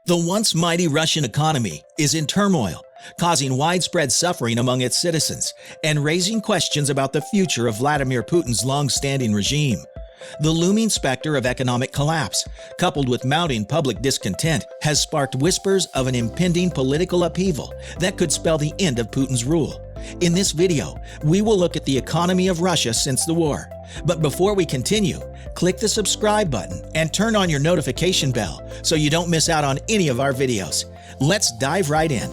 The once mighty Russian economy is in turmoil, causing widespread suffering among its citizens and raising questions about the future of Vladimir Putin's long-standing regime. The looming specter of economic collapse, coupled with mounting public discontent, has sparked whispers of an impending political upheaval that could spell the end of Putin's rule. In this video, we will look at the economy of Russia since the war. But before we continue, click the subscribe button and turn on your notification bell so you don't miss out on any of our videos. Let's dive right in.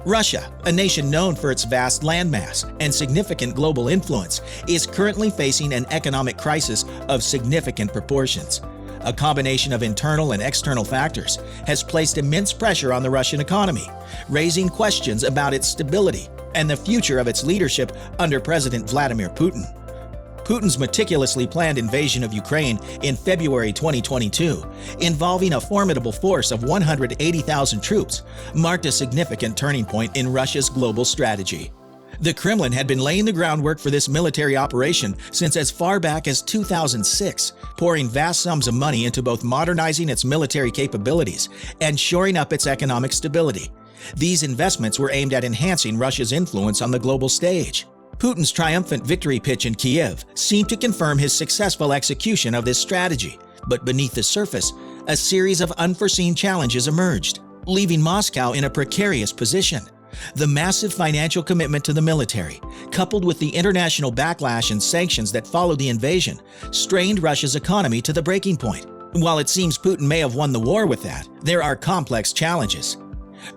Russia, a nation known for its vast landmass and significant global influence, is currently facing an economic crisis of significant proportions. A combination of internal and external factors has placed immense pressure on the Russian economy, raising questions about its stability and the future of its leadership under President Vladimir Putin. Putin's meticulously planned invasion of Ukraine in February 2022, involving a formidable force of 180,000 troops, marked a significant turning point in Russia's global strategy. The Kremlin had been laying the groundwork for this military operation since as far back as 2006, pouring vast sums of money into both modernizing its military capabilities and shoring up its economic stability. These investments were aimed at enhancing Russia's influence on the global stage. Putin's triumphant victory pitch in Kiev seemed to confirm his successful execution of this strategy, but beneath the surface, a series of unforeseen challenges emerged, leaving Moscow in a precarious position. The massive financial commitment to the military, coupled with the international backlash and sanctions that followed the invasion, strained Russia's economy to the breaking point. While it seems Putin may have won the war with that, there are complex challenges.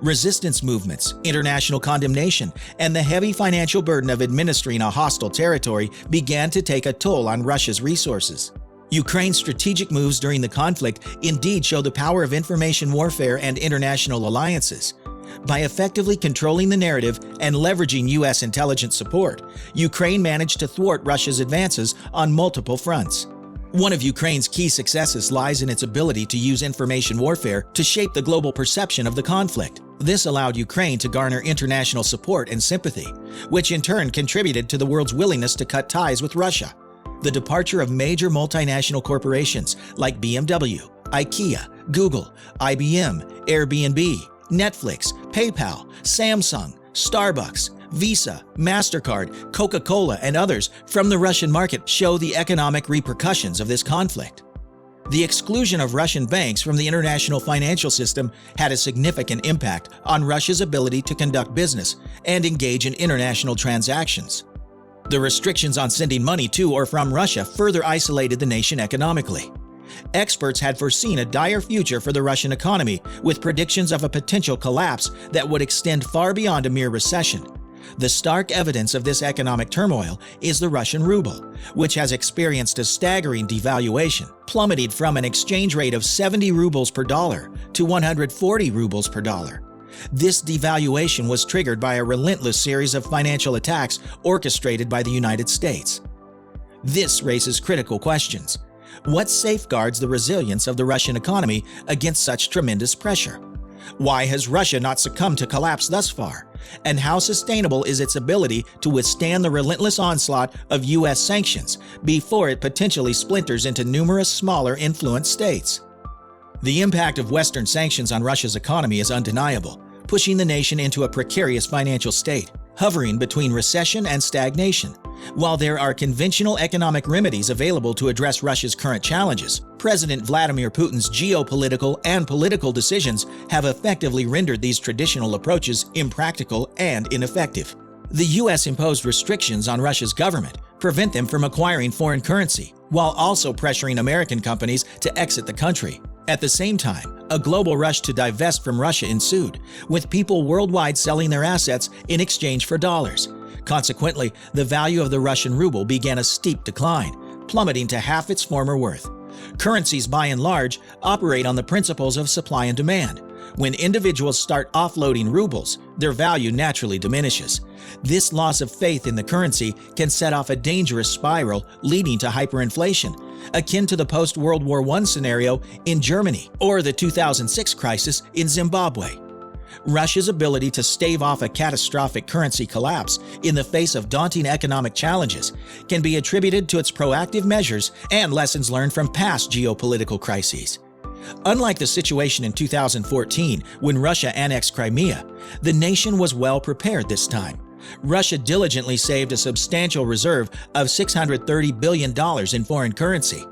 Resistance movements, international condemnation, and the heavy financial burden of administering a hostile territory began to take a toll on Russia's resources. Ukraine's strategic moves during the conflict indeed show the power of information warfare and international alliances. By effectively controlling the narrative and leveraging U.S. intelligence support, Ukraine managed to thwart Russia's advances on multiple fronts. One of Ukraine's key successes lies in its ability to use information warfare to shape the global perception of the conflict. This allowed Ukraine to garner international support and sympathy, which in turn contributed to the world's willingness to cut ties with Russia. The departure of major multinational corporations like BMW, IKEA, Google, IBM, Airbnb, Netflix, PayPal, Samsung, Starbucks, Visa, MasterCard, Coca-Cola, and others from the Russian market show the economic repercussions of this conflict. The exclusion of Russian banks from the international financial system had a significant impact on Russia's ability to conduct business and engage in international transactions. The restrictions on sending money to or from Russia further isolated the nation economically. Experts had foreseen a dire future for the Russian economy, with predictions of a potential collapse that would extend far beyond a mere recession. The stark evidence of this economic turmoil is the Russian ruble, which has experienced a staggering devaluation, plummeting from an exchange rate of 70 rubles per dollar to 140 rubles per dollar. This devaluation was triggered by a relentless series of financial attacks orchestrated by the United States. This raises critical questions. What safeguards the resilience of the Russian economy against such tremendous pressure? Why has Russia not succumbed to collapse thus far? And how sustainable is its ability to withstand the relentless onslaught of U.S. sanctions before it potentially splinters into numerous smaller influenced states? The impact of Western sanctions on Russia's economy is undeniable, pushing the nation into a precarious financial state, hovering between recession and stagnation. While there are conventional economic remedies available to address Russia's current challenges, President Vladimir Putin's geopolitical and political decisions have effectively rendered these traditional approaches impractical and ineffective. The U.S. imposed restrictions on Russia's government prevent them from acquiring foreign currency, while also pressuring American companies to exit the country. At the same time, a global rush to divest from Russia ensued, with people worldwide selling their assets in exchange for dollars. Consequently, the value of the Russian ruble began a steep decline, plummeting to half its former worth. Currencies, by and large, operate on the principles of supply and demand. When individuals start offloading rubles, their value naturally diminishes. This loss of faith in the currency can set off a dangerous spiral leading to hyperinflation, akin to the post-World War I scenario in Germany or the 2006 crisis in Zimbabwe. Russia's ability to stave off a catastrophic currency collapse in the face of daunting economic challenges can be attributed to its proactive measures and lessons learned from past geopolitical crises. Unlike the situation in 2014 when Russia annexed Crimea, the nation was well prepared this time. Russia diligently saved a substantial reserve of $630 billion in foreign currency.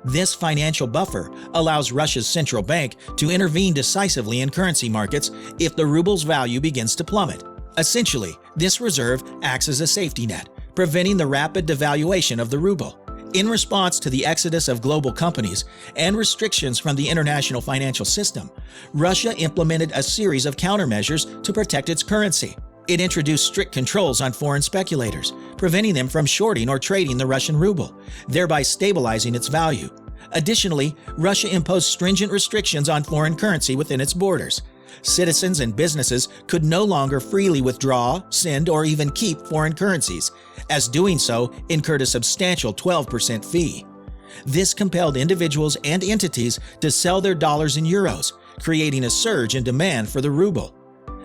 This financial buffer allows Russia's central bank to intervene decisively in currency markets if the ruble's value begins to plummet. Essentially, this reserve acts as a safety net, preventing the rapid devaluation of the ruble. In response to the exodus of global companies and restrictions from the international financial system, Russia implemented a series of countermeasures to protect its currency. It introduced strict controls on foreign speculators, preventing them from shorting or trading the Russian ruble, thereby stabilizing its value. Additionally, Russia imposed stringent restrictions on foreign currency within its borders. Citizens and businesses could no longer freely withdraw, send, or even keep foreign currencies, as doing so incurred a substantial 12% fee. This compelled individuals and entities to sell their dollars in euros, creating a surge in demand for the ruble.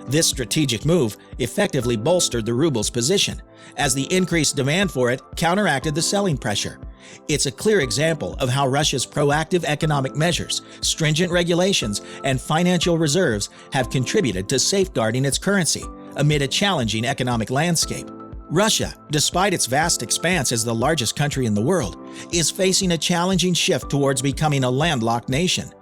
This strategic move effectively bolstered the ruble's position, as the increased demand for it counteracted the selling pressure. It's a clear example of how Russia's proactive economic measures, stringent regulations, and financial reserves have contributed to safeguarding its currency amid a challenging economic landscape. Russia, despite its vast expanse as the largest country in the world, is facing a challenging shift towards becoming a landlocked nation.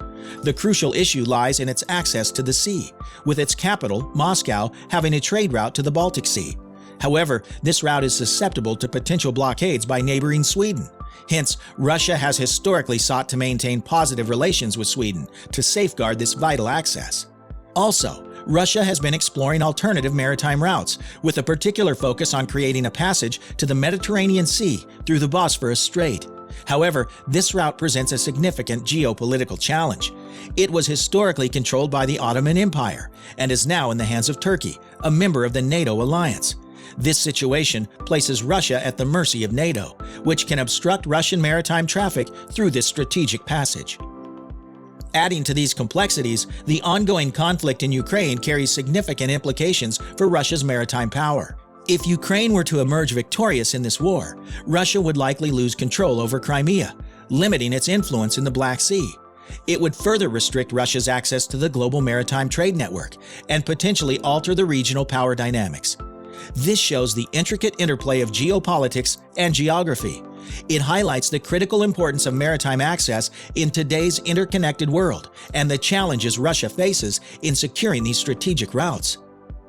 The crucial issue lies in its access to the sea, with its capital, Moscow, having a trade route to the Baltic Sea. However, this route is susceptible to potential blockades by neighboring Sweden. Hence, Russia has historically sought to maintain positive relations with Sweden to safeguard this vital access. Also, Russia has been exploring alternative maritime routes, with a particular focus on creating a passage to the Mediterranean Sea through the Bosphorus Strait. However, this route presents a significant geopolitical challenge. It was historically controlled by the Ottoman Empire and is now in the hands of Turkey, a member of the NATO alliance. This situation places Russia at the mercy of NATO, which can obstruct Russian maritime traffic through this strategic passage. Adding to these complexities, the ongoing conflict in Ukraine carries significant implications for Russia's maritime power. If Ukraine were to emerge victorious in this war, Russia would likely lose control over Crimea, limiting its influence in the Black Sea. It would further restrict Russia's access to the global maritime trade network and potentially alter the regional power dynamics. This shows the intricate interplay of geopolitics and geography. It highlights the critical importance of maritime access in today's interconnected world and the challenges Russia faces in securing these strategic routes.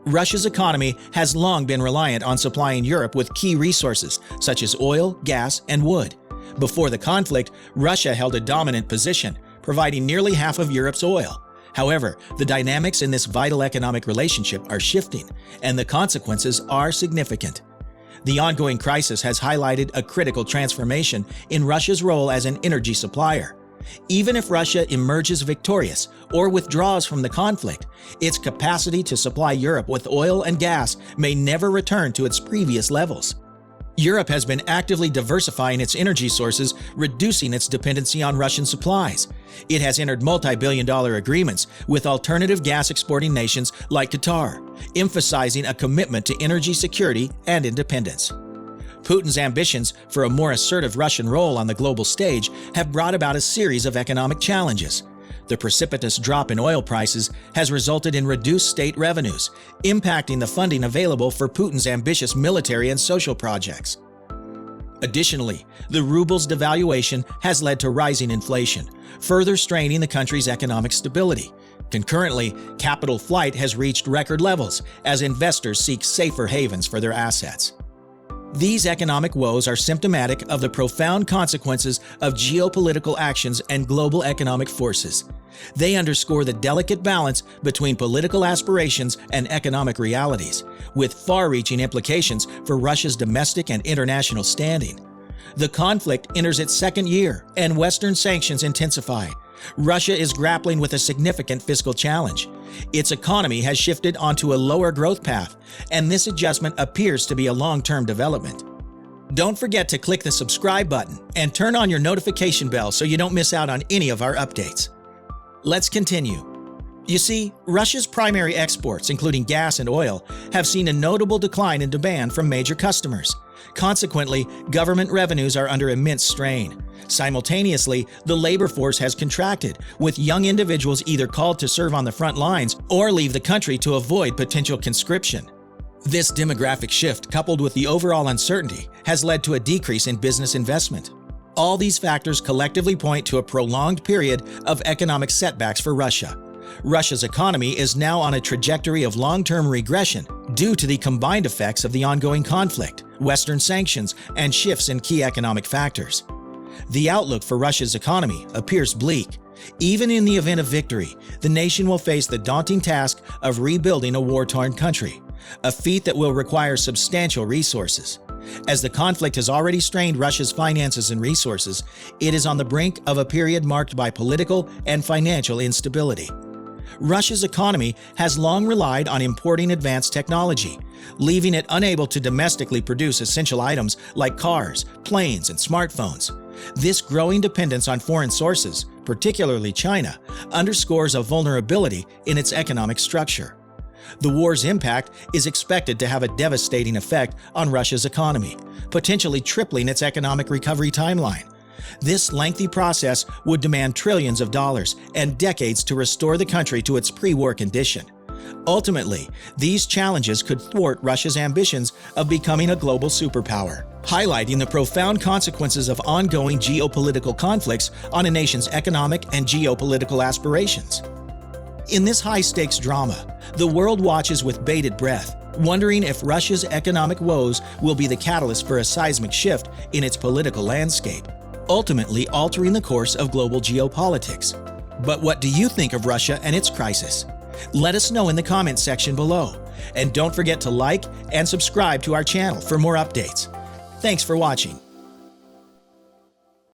Russia's economy has long been reliant on supplying Europe with key resources such as oil, gas, and wood. Before the conflict, Russia held a dominant position, providing nearly half of Europe's oil. However, the dynamics in this vital economic relationship are shifting, and the consequences are significant. The ongoing crisis has highlighted a critical transformation in Russia's role as an energy supplier. Even if Russia emerges victorious or withdraws from the conflict, its capacity to supply Europe with oil and gas may never return to its previous levels. Europe has been actively diversifying its energy sources, reducing its dependency on Russian supplies. It has entered multi-billion-dollar agreements with alternative gas-exporting nations like Qatar, emphasizing a commitment to energy security and independence. Putin's ambitions for a more assertive Russian role on the global stage have brought about a series of economic challenges. The precipitous drop in oil prices has resulted in reduced state revenues, impacting the funding available for Putin's ambitious military and social projects. Additionally, the ruble's devaluation has led to rising inflation, further straining the country's economic stability. Concurrently, capital flight has reached record levels as investors seek safer havens for their assets. These economic woes are symptomatic of the profound consequences of geopolitical actions and global economic forces. They underscore the delicate balance between political aspirations and economic realities, with far-reaching implications for Russia's domestic and international standing. The conflict enters its second year, and Western sanctions intensify. Russia is grappling with a significant fiscal challenge. Its economy has shifted onto a lower growth path, and this adjustment appears to be a long-term development. Don't forget to click the subscribe button and turn on your notification bell so you don't miss out on any of our updates. Let's continue. You see, Russia's primary exports, including gas and oil, have seen a notable decline in demand from major customers. Consequently, government revenues are under immense strain. Simultaneously, the labor force has contracted, with young individuals either called to serve on the front lines or leave the country to avoid potential conscription. This demographic shift, coupled with the overall uncertainty, has led to a decrease in business investment. All these factors collectively point to a prolonged period of economic setbacks for Russia. Russia's economy is now on a trajectory of long-term regression due to the combined effects of the ongoing conflict, Western sanctions, and shifts in key economic factors. The outlook for Russia's economy appears bleak. Even in the event of victory, the nation will face the daunting task of rebuilding a war-torn country, a feat that will require substantial resources. As the conflict has already strained Russia's finances and resources, it is on the brink of a period marked by political and financial instability. Russia's economy has long relied on importing advanced technology, leaving it unable to domestically produce essential items like cars, planes, and smartphones. This growing dependence on foreign sources, particularly China, underscores a vulnerability in its economic structure. The war's impact is expected to have a devastating effect on Russia's economy, potentially tripling its economic recovery timeline. This lengthy process would demand trillions of dollars and decades to restore the country to its pre-war condition. Ultimately, these challenges could thwart Russia's ambitions of becoming a global superpower, highlighting the profound consequences of ongoing geopolitical conflicts on a nation's economic and geopolitical aspirations. In this high-stakes drama, the world watches with bated breath, wondering if Russia's economic woes will be the catalyst for a seismic shift in its political landscape, ultimately altering the course of global geopolitics. But what do you think of Russia and its crisis? Let us know in the comments section below. And don't forget to like and subscribe to our channel for more updates. Thanks for watching.